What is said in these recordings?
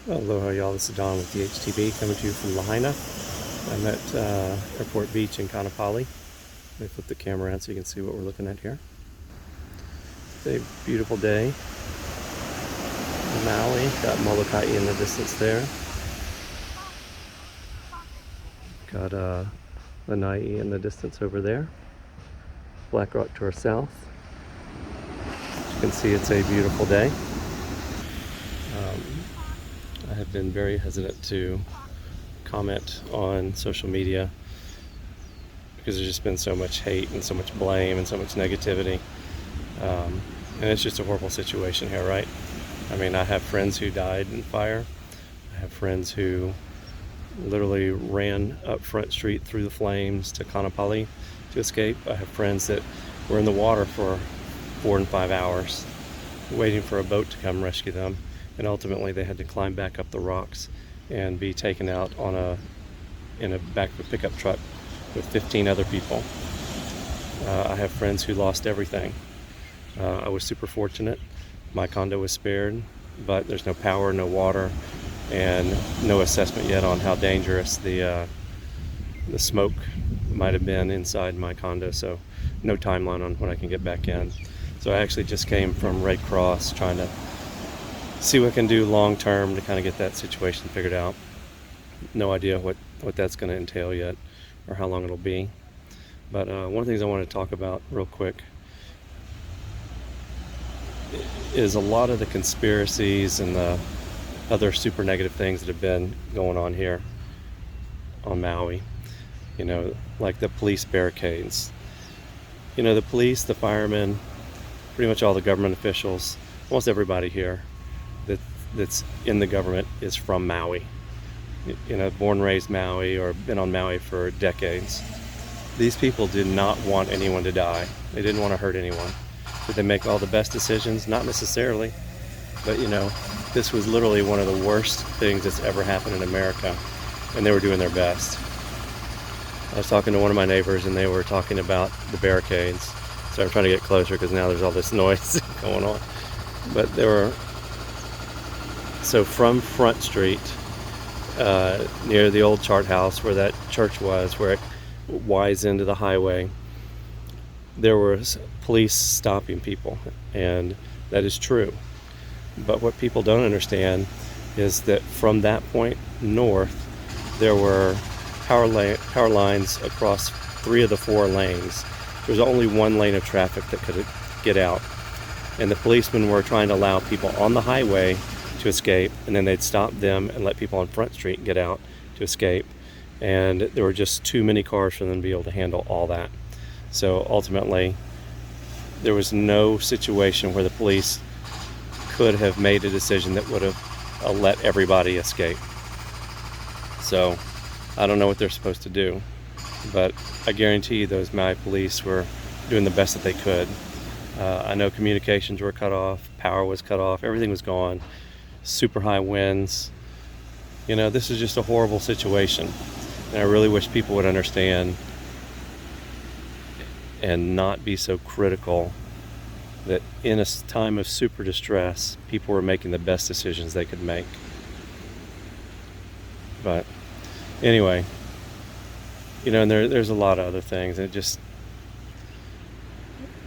Aloha y'all, this is Don with DHTV coming to you from Lahaina. I'm at Airport Beach in Kaanapali. Let me flip the camera around so you can see what we're looking at here. It's a beautiful day in Maui. Got Molokai in the distance there. Got Lanai in the distance over there. Black Rock to our south. As you can see, it's a beautiful day. I have been very hesitant to comment on social media because there's just been so much hate and so much blame and so much negativity. And it's just a horrible situation here, right? I mean, I have friends who died in fire. I have friends who literally ran up Front Street through the flames to Kaanapali to escape. I have friends that were in the water for 4 and 5 hours waiting for a boat to come rescue them. And ultimately they had to climb back up the rocks and be taken out in a back of a pickup truck with 15 other people. I have friends who lost everything. I was super fortunate. My condo was spared, but there's no power, no water, and no assessment yet on how dangerous the smoke might have been inside my condo, so no timeline on when I can get back in. So I actually just came from Red Cross trying to see what I can do long term to kind of get that situation figured out. No idea what that's going to entail yet or how long it'll be. But one of the things I want to talk about real quick is a lot of the conspiracies and the other super negative things that have been going on here on Maui. You know, like the police barricades. You know, the police, the firemen, pretty much all the government officials, almost everybody here that's in the government is from Maui. You know, born and raised Maui or been on Maui for decades. These people did not want anyone to die. They didn't want to hurt anyone. Did they make all the best decisions? Not necessarily. But you know, this was literally one of the worst things that's ever happened in America, and they were doing their best. I was talking to one of my neighbors and they were talking about the barricades. So I'm trying to get closer because now there's all this noise going on. But there were, so from Front Street, near the old chart house where that church was, where it winds into the highway, there was police stopping people, and that is true. But what people don't understand is that from that point north, there were power lines across 3 of the 4 lanes. There was only 1 lane of traffic that could get out, and the policemen were trying to allow people on the highway to escape, and then they'd stop them and let people on Front Street get out to escape, and there were just too many cars for them to be able to handle all that. So ultimately there was no situation where the police could have made a decision that would have let everybody escape. So I don't know what they're supposed to do, but I guarantee you those Maui police were doing the best that they could. I know communications were cut off, power was cut off, everything was gone, super high winds. You know, this is just a horrible situation, and I really wish people would understand and not be so critical that in a time of super distress, people were making the best decisions they could make. But anyway, you know, and there's a lot of other things. It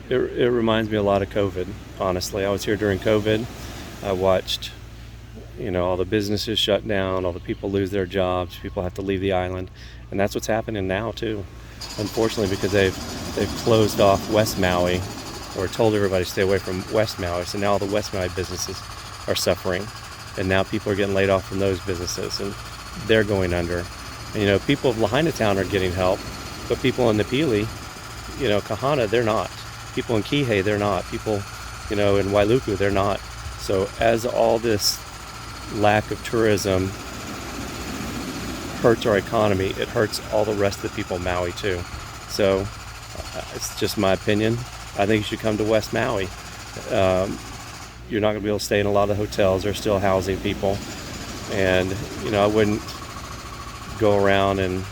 reminds me a lot of COVID, honestly. I was here during COVID. I watched, you know, all the businesses shut down, all the people lose their jobs, people have to leave the island, and that's what's happening now too. Unfortunately, because they've closed off West Maui, or told everybody to stay away from West Maui, so now all the West Maui businesses are suffering, and now people are getting laid off from those businesses, and they're going under. And you know, people of Lahaina Town are getting help, but people in Napili, you know, Kahana, they're not. People in Kihei, they're not. People, you know, in Wailuku, they're not. So as all this lack of tourism hurts our economy, it hurts all the rest of the people in Maui too. So it's just my opinion. I think you should come to West Maui. You're not going to be able to stay in a lot of the hotels. They're still housing people. And, you know, I wouldn't go around and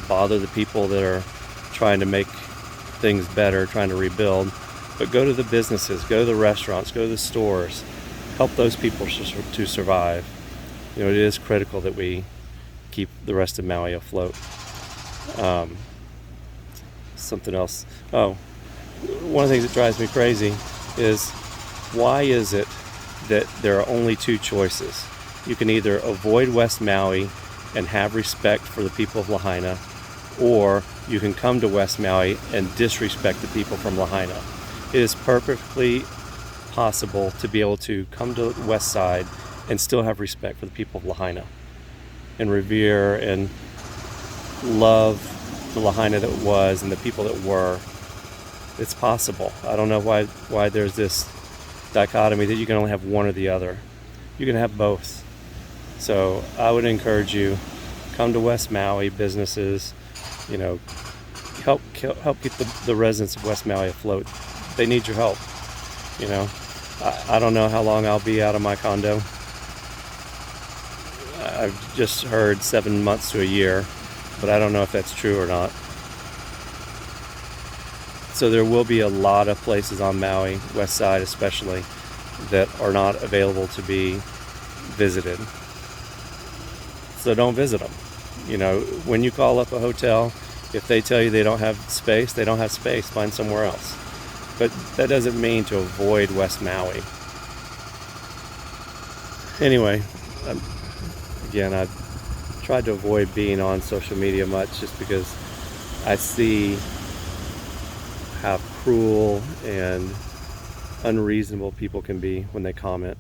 bother the people that are trying to make things better, trying to rebuild. But go to the businesses, go to the restaurants, go to the stores. Help those people to survive. You know, it is critical that we keep the rest of Maui afloat. Something else. Oh, one of the things that drives me crazy is, why is it that there are only two choices? You can either avoid West Maui and have respect for the people of Lahaina, or you can come to West Maui and disrespect the people from Lahaina. It is perfectly possible to be able to come to the west side and still have respect for the people of Lahaina and revere and love the Lahaina that was and the people that were. It's possible. I don't know why there's this dichotomy that you can only have one or the other. You can have both. So I would encourage you, come to West Maui, businesses, you know, help keep the residents of West Maui afloat. They need your help. You know, I don't know how long I'll be out of my condo. I've just heard 7 months to a year, but I don't know if that's true or not. So there will be a lot of places on Maui, west side especially, that are not available to be visited. So don't visit them. You know, when you call up a hotel, if they tell you they don't have space, they don't have space. Find somewhere else. But that doesn't mean to avoid West Maui. Anyway, again, I've tried to avoid being on social media much just because I see how cruel and unreasonable people can be when they comment.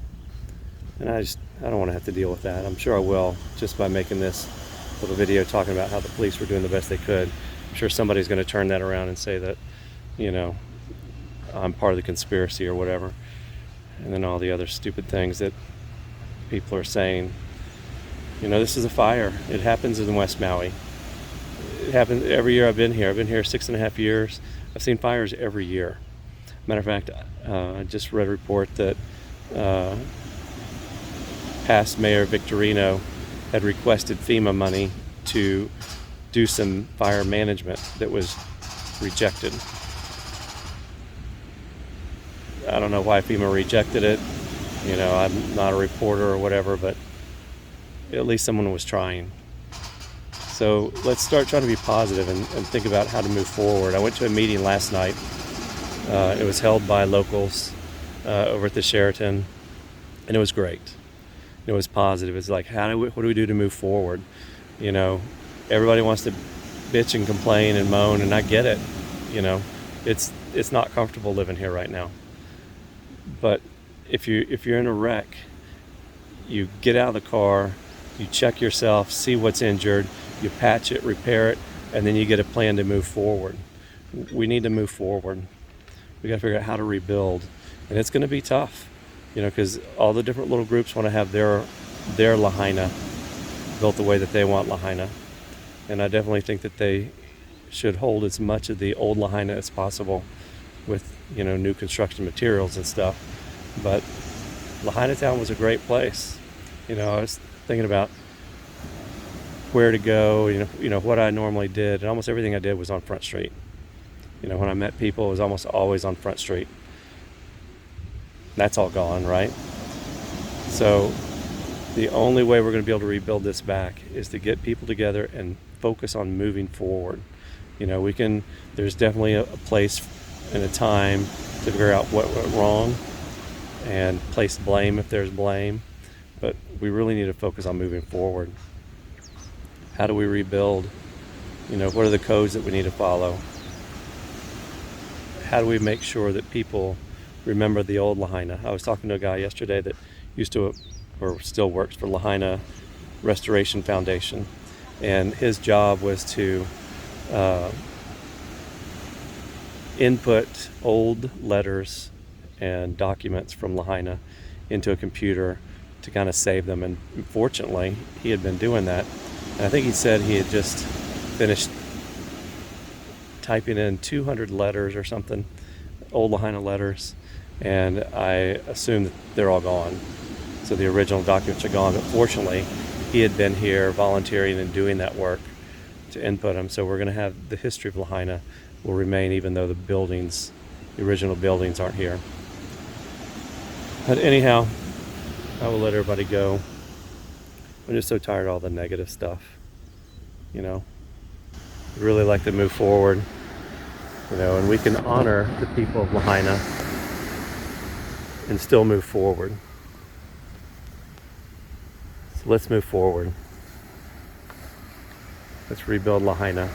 And I don't want to have to deal with that. I'm sure I will, just by making this little video talking about how the police were doing the best they could. I'm sure somebody's going to turn that around and say that, you know, I'm part of the conspiracy or whatever. And then all the other stupid things that people are saying. You know, this is a fire. It happens in West Maui. It happens every year I've been here. I've been here 6.5 years. I've seen fires every year. Matter of fact, I just read a report that past Mayor Victorino had requested FEMA money to do some fire management that was rejected. I don't know why FEMA rejected it. You know, I'm not a reporter or whatever, but at least someone was trying. So let's start trying to be positive and think about how to move forward. I went to a meeting last night. It was held by locals over at the Sheraton, and it was great. It was positive. It's like, what do we do to move forward? You know, everybody wants to bitch and complain and moan, and I get it. You know, it's not comfortable living here right now. But if you're in a wreck, you get out of the car, you check yourself, see what's injured, you patch it, repair it, and then you get a plan to move forward. We need to move forward. We got to figure out how to rebuild, and it's going to be tough, you know, because all the different little groups want to have their Lahaina built the way that they want Lahaina, and I definitely think that they should hold as much of the old Lahaina as possible with, you know, new construction materials and stuff. But Lahaina Town was a great place. You know, I was thinking about where to go, you know what I normally did, and almost everything I did was on Front Street. You know, when I met people, it was almost always on Front Street. That's all gone, right? So the only way we're going to be able to rebuild this back is to get people together and focus on moving forward. You know, there's definitely a place and a time to figure out what went wrong and place blame if there's blame, but we really need to focus on moving forward. How do we rebuild? You know, what are the codes that we need to follow? How do we make sure that people remember the old Lahaina? I was talking to a guy yesterday that used to, or still works for Lahaina Restoration Foundation, and his job was to input old letters and documents from Lahaina into a computer to kind of save them. And fortunately, he had been doing that. And I think he said he had just finished typing in 200 letters or something, old Lahaina letters, and I assume that they're all gone. So the original documents are gone, but fortunately, he had been here volunteering and doing that work to input them. So we're going to have the history of Lahaina will remain, even though the original buildings aren't here. But anyhow, I will let everybody go. I'm just so tired of all the negative stuff, you know. I'd really like to move forward, you know, and we can honor the people of Lahaina and still move forward. So let's move forward. Let's rebuild Lahaina.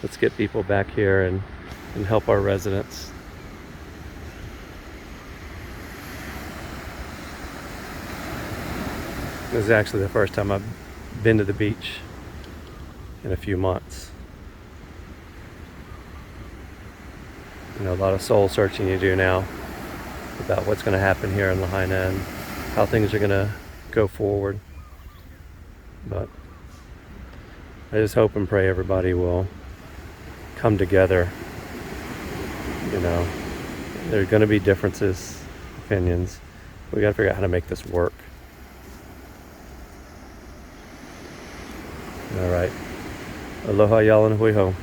Let's get people back here and help our residents. This is actually the first time I've been to the beach in a few months. You know, a lot of soul searching you do now about what's going to happen here in Lahaina and how things are going to go forward. But I just hope and pray everybody will come together. You know, there are going to be differences, opinions. We got to figure out how to make this work. All right. Aloha, y'all, and hui ho.